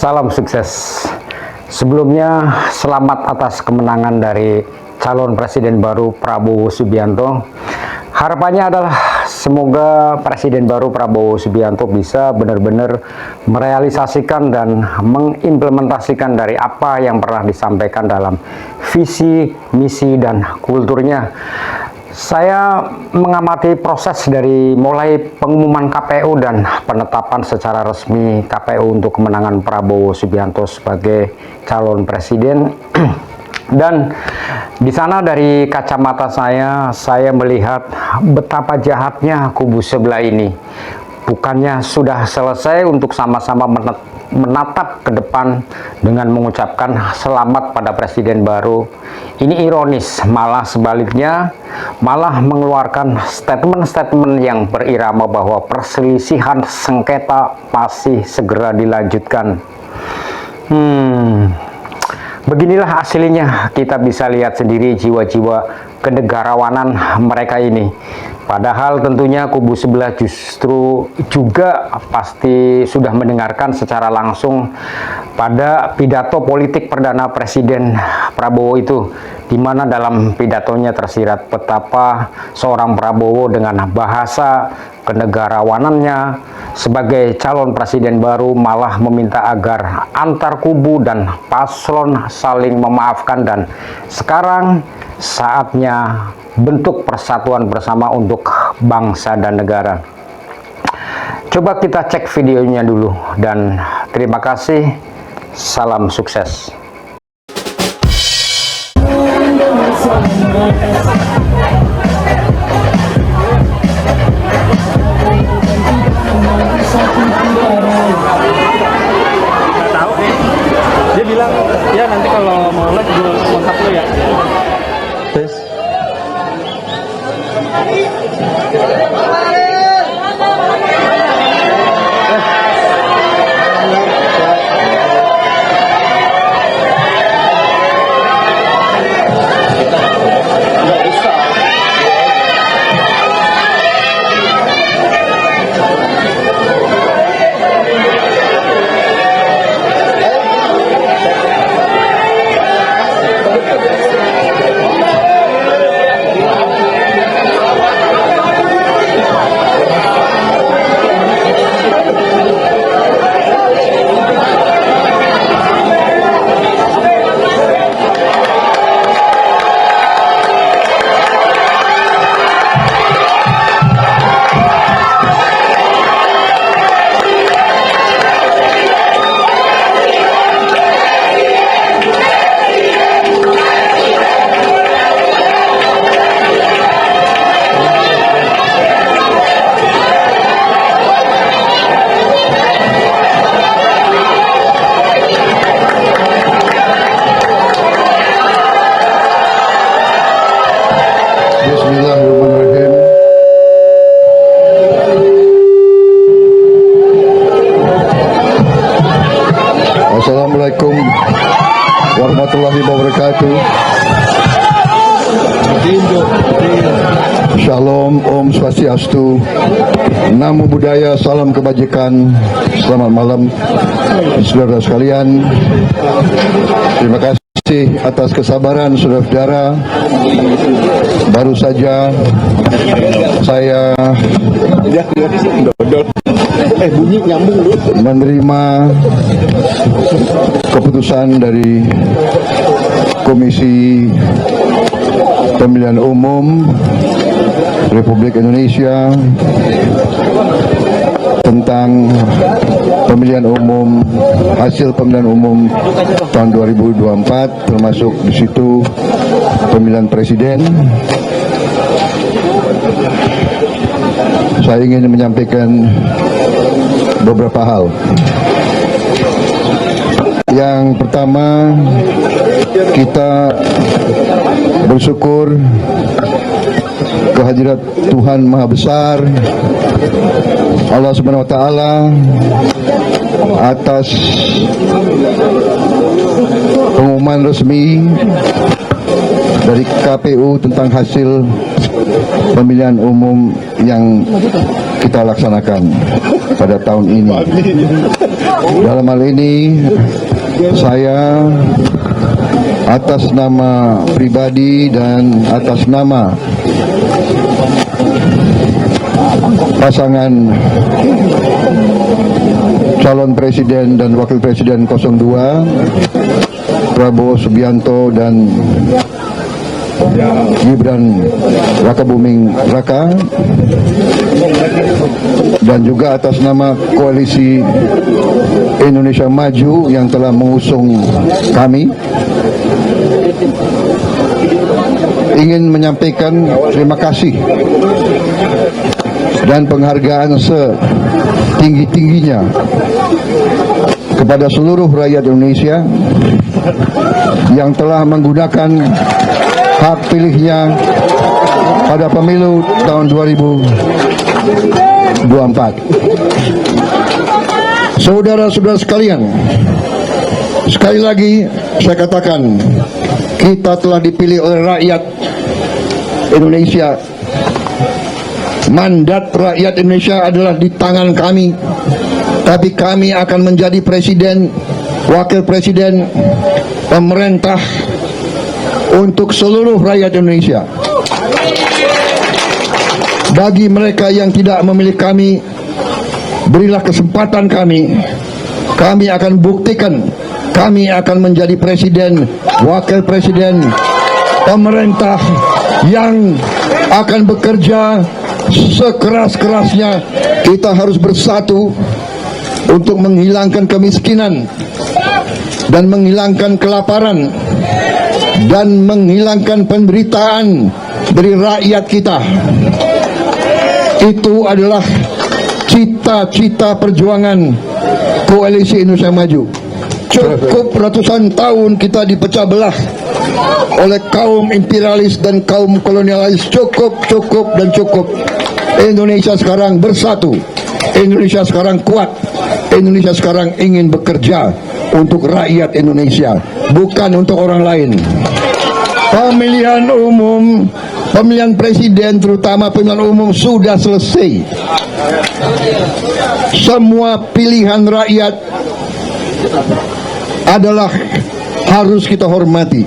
Salam sukses. Sebelumnya, selamat atas kemenangan dari calon presiden baru Prabowo Subianto. Harapannya adalah semoga presiden baru Prabowo Subianto bisa benar-benar merealisasikan dan mengimplementasikan dari apa yang pernah disampaikan dalam visi, misi, dan kulturnya. Saya mengamati proses dari mulai pengumuman KPU dan penetapan secara resmi KPU untuk kemenangan Prabowo Subianto sebagai calon presiden. Dan di sana dari kacamata saya melihat betapa jahatnya kubu sebelah ini. Bukannya sudah selesai untuk sama-sama menatap ke depan dengan mengucapkan selamat pada presiden baru. Ini ironis, malah sebaliknya, malah mengeluarkan statement-statement yang berirama bahwa perselisihan sengketa masih segera dilanjutkan. Beginilah aslinya, kita bisa lihat sendiri jiwa-jiwa kenegarawanan mereka ini. Padahal tentunya kubu sebelah justru juga pasti sudah mendengarkan secara langsung pada pidato politik Perdana Presiden Prabowo itu, di mana dalam pidatonya tersirat betapa seorang Prabowo dengan bahasa kenegarawanannya sebagai calon presiden baru malah meminta agar antar kubu dan paslon saling memaafkan, dan sekarang saatnya bentuk persatuan bersama untuk bangsa dan negara. Coba kita cek videonya dulu, dan terima kasih. Salam sukses. Dia bilang, ya nanti kalau mau live gue kontak lo ya. Tes. Bismillahirrahmanirrahim. Assalamualaikum warahmatullahi wabarakatuh. Shalom, Om Swastiastu, Namo Buddhaya, salam kebajikan. Selamat malam saudara sekalian. Terima kasih atas kesabaran saudara-saudara. Baru saja saya menerima keputusan dari Komisi Pemilihan Umum Republik Indonesia tentang pemilihan umum, hasil pemilihan umum tahun 2024, termasuk di situ pemilihan presiden. Saya ingin menyampaikan beberapa hal. Yang pertama, kita bersyukur kehadirat Tuhan Maha Besar, Allah Subhanahu wa Ta'ala, atas pengumuman resmi dari KPU tentang hasil pemilihan umum yang kita laksanakan pada tahun ini. Dalam hal ini saya atas nama pribadi dan atas nama pasangan calon presiden dan wakil presiden 02 Prabowo Subianto dan Gibran Rakabuming Raka, dan juga atas nama Koalisi Indonesia Maju yang telah mengusung kami, ingin menyampaikan terima kasih dan penghargaan setinggi-tingginya kepada seluruh rakyat Indonesia yang telah menggunakan hak pilihnya pada pemilu tahun 2024. Saudara-saudara sekalian, sekali lagi saya katakan, kita telah dipilih oleh rakyat Indonesia. Mandat rakyat Indonesia adalah di tangan kami, tapi kami akan menjadi presiden, wakil presiden, pemerintah untuk seluruh rakyat Indonesia. Bagi mereka yang tidak memilih kami, berilah kesempatan kami. Kami akan buktikan, kami akan menjadi presiden, wakil presiden, pemerintah yang akan bekerja sekeras-kerasnya. Kita harus bersatu untuk menghilangkan kemiskinan dan menghilangkan kelaparan dan menghilangkan penderitaan dari rakyat kita. Itu adalah cita-cita perjuangan Koalisi Indonesia Maju. Cukup ratusan tahun kita dipecah belah oleh kaum imperialis dan kaum kolonialis. Cukup dan cukup. Indonesia sekarang bersatu. Indonesia sekarang kuat. Indonesia sekarang ingin bekerja untuk rakyat Indonesia, bukan untuk orang lain. Pemilihan umum, pemilihan presiden, terutama pemilihan umum sudah selesai. Semua pilihan rakyat adalah harus kita hormati.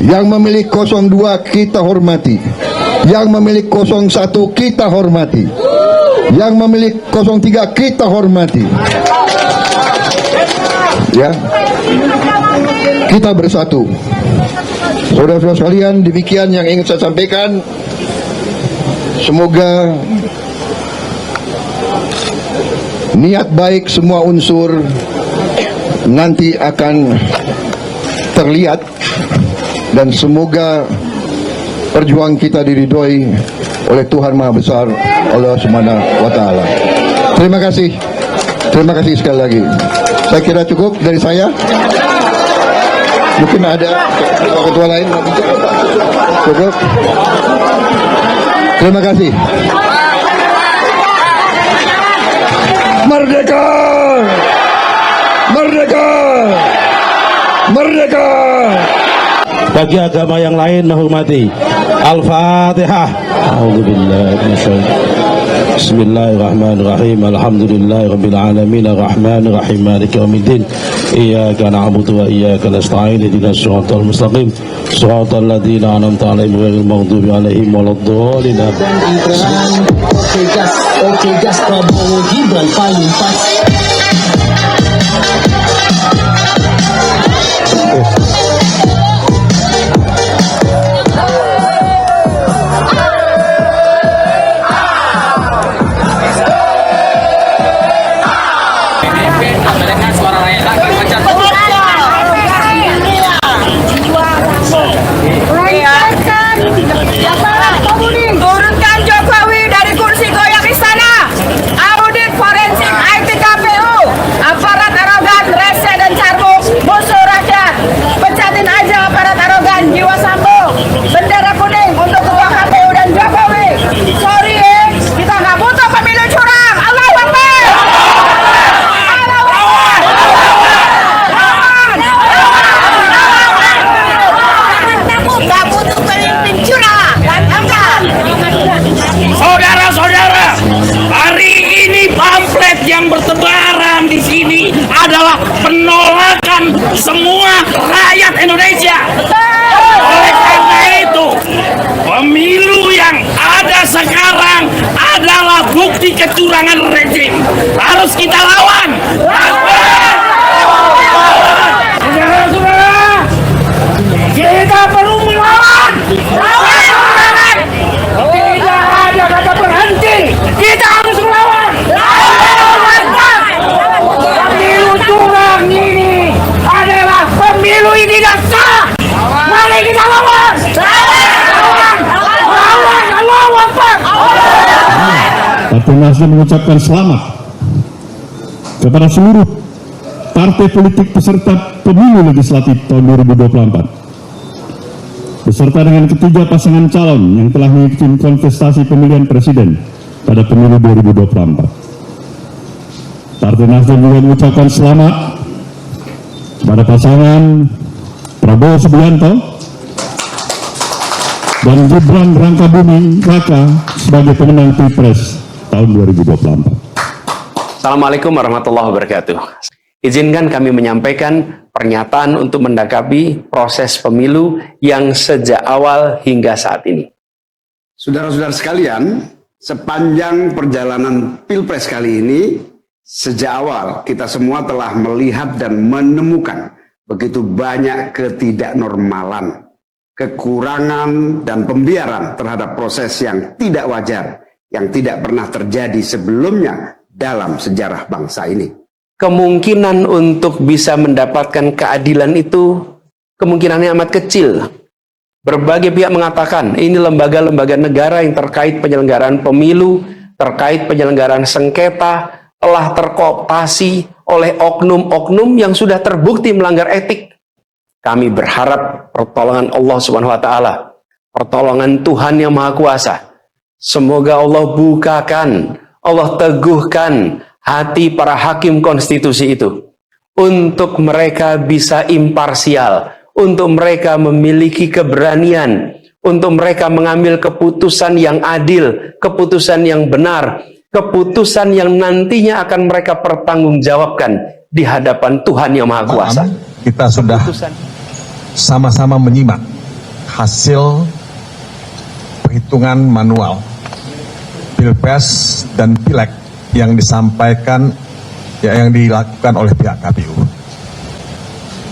Yang memilih 02 kita hormati, yang memilih 01 kita hormati, yang memilih 03 kita hormati. Ya, kita bersatu. Saudara-saudara sekalian, demikian yang ingin saya sampaikan. Semoga niat baik semua unsur nanti akan terlihat, dan semoga perjuangan kita diridhoi oleh Tuhan Maha Besar, Allah Subhanahu wa Ta'ala. Terima kasih sekali lagi. Saya kira cukup dari saya. Mungkin ada ketua lain. Cukup. Terima kasih. Merdeka! Merdeka! Merdeka! Bagi agama yang lain menghormati. Al-Fatihah. A'udzubillahi minasyaitonir. Bismillahirrahmanirrahim. Alhamdulillahirabbil alamin arrahmanir rahim maliki yaumiddin. Iyyaka na'budu wa iyyaka nasta'in ihdinas siratal mustaqim siratal ladzina an'amta 'alaihim ghairil maghdubi 'alaihim waladdallin. Oke gas Prabowo Gibran paling pas. Turunkan Jokowi dari kursi goyang istana. Audit forensik IT KPU semua rakyat Indonesia. Oleh karena itu, pemilu yang ada sekarang adalah bukti kecurangan rezim. Harus kita lawan. Saudara-saudara, kita perlu melawan. Tidak ada kata berhenti. Kita harus melawan. Pemilu curang ini adalah pemilu yang tidak sah. Mari kita lawan. Lawan. Partai Nasdem mengucapkan selamat kepada seluruh partai politik peserta pemilu legislatif tahun 2024 beserta dengan ketiga pasangan calon yang telah mengikuti kontestasi pemilihan presiden pada pemilu 2024. Partai Nasdem juga mengucapkan selamat pada pasangan Prabowo Subianto dan Gibran Rakabuming Raka sebagai pemenang Pilpres tahun 2024. Assalamualaikum warahmatullahi wabarakatuh. Izinkan kami menyampaikan pernyataan untuk mendakapi proses pemilu yang sejak awal hingga saat ini. Saudara-saudara sekalian, sepanjang perjalanan Pilpres kali ini, sejak awal kita semua telah melihat dan menemukan begitu banyak ketidaknormalan, kekurangan dan pembiaran terhadap proses yang tidak wajar, yang tidak pernah terjadi sebelumnya dalam sejarah bangsa ini. Kemungkinan untuk bisa mendapatkan keadilan itu kemungkinannya amat kecil. Berbagai pihak mengatakan ini lembaga-lembaga negara yang terkait penyelenggaraan pemilu, terkait penyelenggaraan sengketa, telah terkooptasi oleh oknum-oknum yang sudah terbukti melanggar etik. Kami berharap pertolongan Allah Subhanahu wa Ta'ala, pertolongan Tuhan yang Maha Kuasa. Semoga Allah bukakan, Allah teguhkan hati para hakim konstitusi itu untuk mereka bisa imparsial, untuk mereka memiliki keberanian, untuk mereka mengambil keputusan yang adil, keputusan yang benar, keputusan yang nantinya akan mereka pertanggungjawabkan di hadapan Tuhan yang Maha Kuasa. Kita sudah sama-sama menyimak hasil perhitungan manual Pilpres dan Pileg yang disampaikan, yang dilakukan oleh pihak KPU.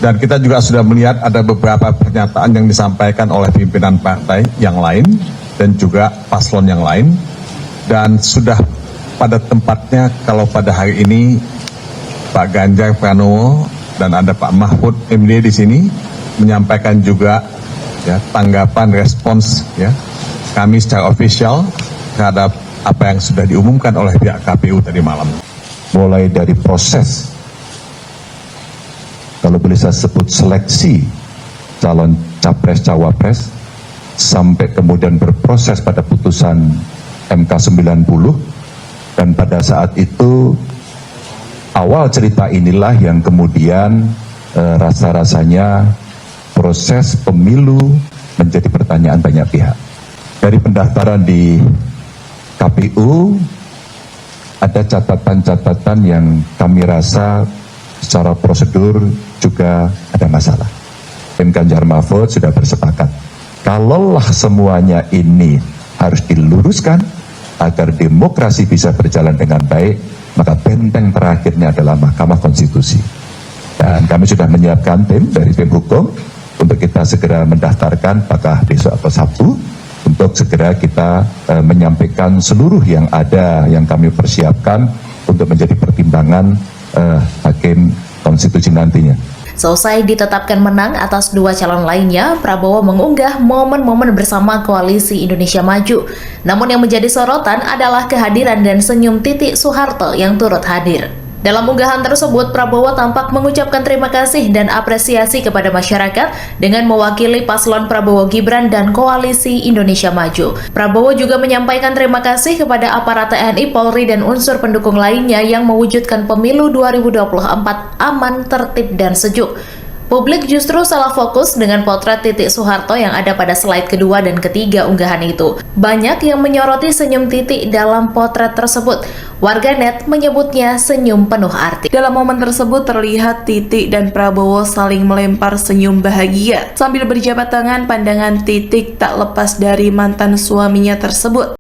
Dan kita juga sudah melihat ada beberapa pernyataan yang disampaikan oleh pimpinan partai yang lain dan juga paslon yang lain. Dan sudah pada tempatnya kalau pada hari ini Pak Ganjar Pranowo dan ada Pak Mahfud MD di sini menyampaikan juga ya, tanggapan respons ya kami secara official terhadap apa yang sudah diumumkan oleh pihak KPU tadi malam. Mulai dari proses, kalau boleh saya sebut seleksi calon capres-cawapres, sampai kemudian berproses pada putusan MK 90, dan pada saat itu awal cerita inilah yang kemudian rasa-rasanya proses pemilu menjadi pertanyaan banyak pihak. Dari pendaftaran di KPU ada catatan-catatan yang kami rasa secara prosedur juga ada masalah. Tim Ganjar Mahfud sudah bersepakat, kalaulah semuanya ini harus diluruskan agar demokrasi bisa berjalan dengan baik, maka benteng terakhirnya adalah Mahkamah Konstitusi. Dan kami sudah menyiapkan tim dari tim hukum untuk kita segera mendaftarkan apakah besok atau Sabtu, untuk segera kita menyampaikan seluruh yang ada yang kami persiapkan untuk menjadi pertimbangan hakim konstitusi nantinya. Selesai ditetapkan menang atas dua calon lainnya, Prabowo mengunggah momen-momen bersama Koalisi Indonesia Maju. Namun yang menjadi sorotan adalah kehadiran dan senyum Titik Soeharto yang turut hadir. Dalam unggahan tersebut, Prabowo tampak mengucapkan terima kasih dan apresiasi kepada masyarakat dengan mewakili paslon Prabowo Gibran dan Koalisi Indonesia Maju. Prabowo juga menyampaikan terima kasih kepada aparat TNI, Polri, dan unsur pendukung lainnya yang mewujudkan pemilu 2024 aman, tertib, dan sejuk. Publik justru salah fokus dengan potret Titik Soeharto yang ada pada slide kedua dan ketiga unggahan itu. Banyak yang menyoroti senyum Titik dalam potret tersebut. Warganet menyebutnya senyum penuh arti. Dalam momen tersebut terlihat Titik dan Prabowo saling melempar senyum bahagia. Sambil berjabat tangan, pandangan Titik tak lepas dari mantan suaminya tersebut.